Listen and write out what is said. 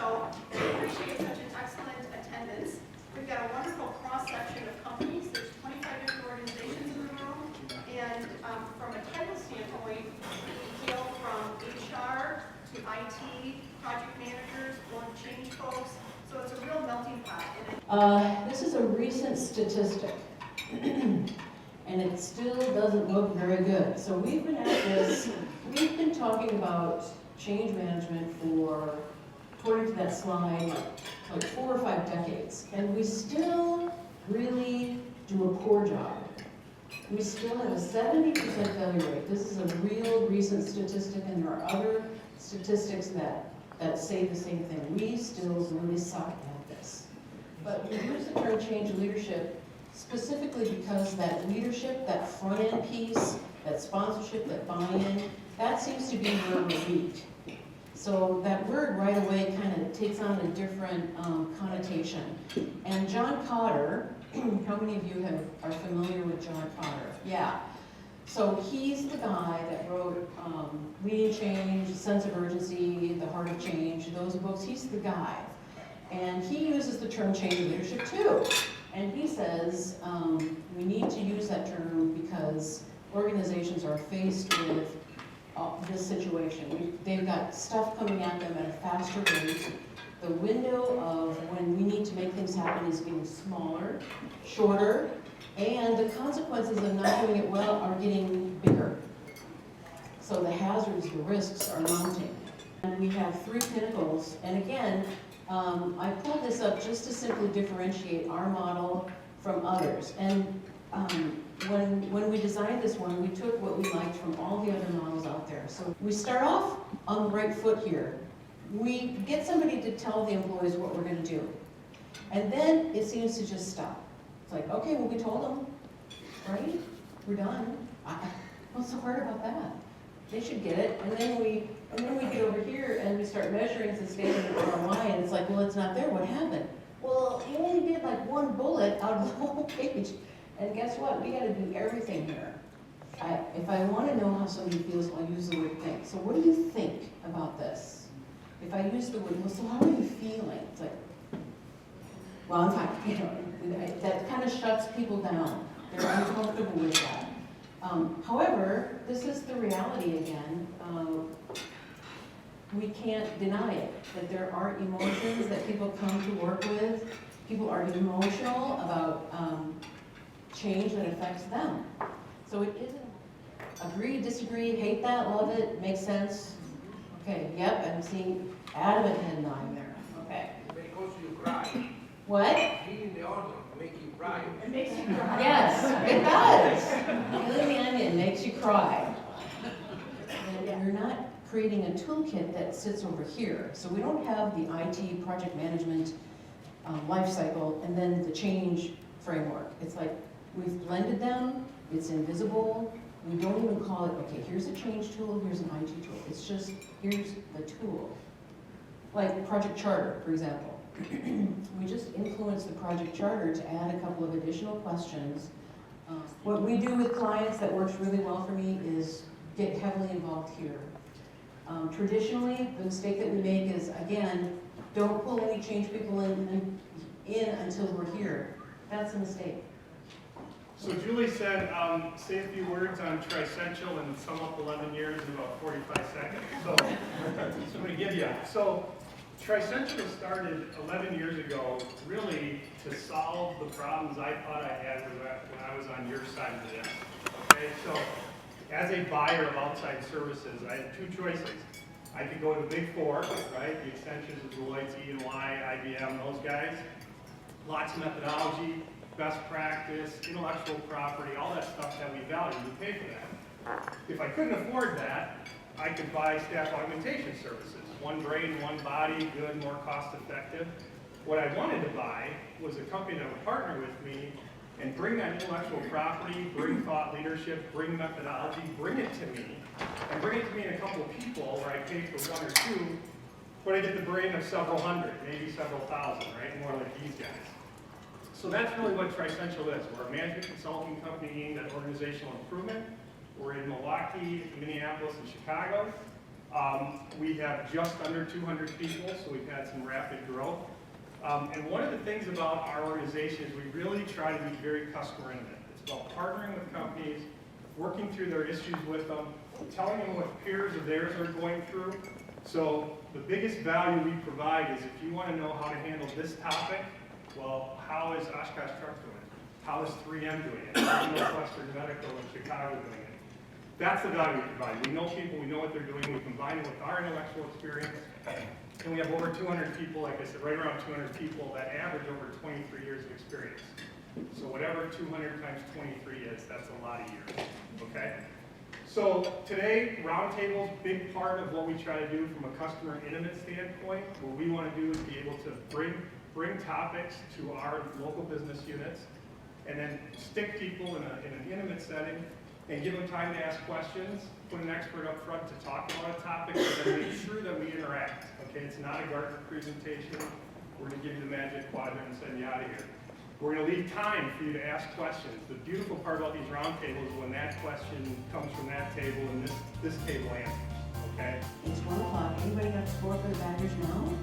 So we appreciate such an excellent attendance. We've got a wonderful cross-section of companies. There's 25 different organizations in the room. And from a title standpoint, we hail from HR to IT, project managers, or change folks. So it's a real melting pot. This is a recent statistic, and it still doesn't look very good. So we've been at this, we've been talking about change management for, according to that slide, like 4 or 5 decades. And we still really do a poor job. We still have a 70% failure rate. This is a real recent statistic, and there are other statistics that say the same thing. We still really suck at this. But we use the term change leadership specifically because that leadership, that front end piece, that sponsorship, that buy-in, that seems to be where we're weak. So that word right away kind of takes on a different connotation. And John Cotter, how many of you are familiar with John Cotter? Yeah. So he's the guy that wrote Leading Change, Sense of Urgency, The Heart of Change, those books. He's the guy. And he uses the term change leadership too. And he says we need to use that term because organizations are faced with this situation. They've got stuff coming at them at a faster rate. The window of when we need to make things happen is getting smaller, shorter, and the consequences of not doing it well are getting bigger. So the hazards, the risks are mounting. And we have 3 pinnacles, and again, I pulled this up just to simply differentiate our model from others. And when we designed this one, we took what we liked from all the other models out there. So we start off on the right foot here. We get somebody to tell the employees what we're going to do. And then it seems to just stop. It's like, okay, well, we told them, right? We're done. What's so hard about that? They should get it. And then we get over here and we start measuring sustainable ROI, and it's like, well, it's not there. What happened? Well, you only did like 1 bullet out of the whole page. And guess what? We got to do everything here. If I want to know how somebody feels, I'll use the word think. So what do you think about this? If I use the word, well, so how are you feeling? It's like, well, I'm fine. You know, that kind of shuts people down. They're uncomfortable with that. However, this is the reality again. We can't deny it, that there are emotions that people come to work with. People are emotional about change that affects them. So it isn't agree, disagree, hate that, love it, makes sense. Okay, yep, I'm seeing adamant head nodding there. Okay. It causes you to cry. What? Eating the onion make you cry. It makes you cry. Yes, it does. Peeling the onion makes you cry. And we're not creating a toolkit that sits over here. So we don't have the IT project management life cycle and then the change framework. It's like we've blended them, it's invisible. We don't even call it, okay, here's a change tool, here's an IT tool. It's just, here's the tool. Like Project Charter, for example. We just influence the project charter to add a couple of additional questions. What we do with clients that works really well for me is get heavily involved here. Traditionally, the mistake that we make is, again, don't pull any change people in until we're here. That's a mistake. So Julie said, say a few words on Trissential and sum up 11 years in about 45 seconds. So I'm going to give you. So Trissential started 11 years ago really to solve the problems I thought I had when I was on your side of the desk. Okay, so as a buyer of outside services, I had 2 choices. I could go to the Big 4, right? The extensions of Deloitte, EY, IBM, those guys. Lots of methodology, best practice, intellectual property, all that stuff that we value, we pay for that. If I couldn't afford that, I could buy staff augmentation services. 1 brain, 1 body, good, more cost effective. What I wanted to buy was a company that would partner with me and bring that intellectual property, bring thought leadership, bring methodology, bring it to me, and bring it to me in a couple of people where I pay for 1 or 2, but I get the brain of several hundred, maybe several thousand, right? More like these guys. So that's really what Trissential is. We're a management consulting company aimed at organizational improvement. We're in Milwaukee, Minneapolis, and Chicago. We have just under 200 people, so we've had some rapid growth. And one of the things about our organization is we really try to be very customer intimate. It's about partnering with companies, working through their issues with them, telling them what peers of theirs are going through. So the biggest value we provide is if you want to know how to handle this topic, well, how is Oshkosh Truck doing it? How is 3M doing it? How is Northwestern Medical in Chicago doing it? That's the value we provide. We know people, we know what they're doing, we combine it with our intellectual experience, and we have over 200 people, like I said, right around 200 people that average over 23 years of experience. So whatever 200 times 23 is, that's a lot of years, okay? So today, Roundtable's a big part of what we try to do from a customer intimate standpoint. What we want to do is be able to bring topics to our local business units and then stick people in an intimate setting and give them time to ask questions, put an expert up front to talk about a topic, and then make sure that we interact, okay? It's not a Gartner presentation. We're going to give you the magic quadrant and send you out of here. We're going to leave time for you to ask questions. The beautiful part about these roundtables is when that question comes from that table and this table answers, okay? It's 1 o'clock. Anybody got a score for the Badgers now?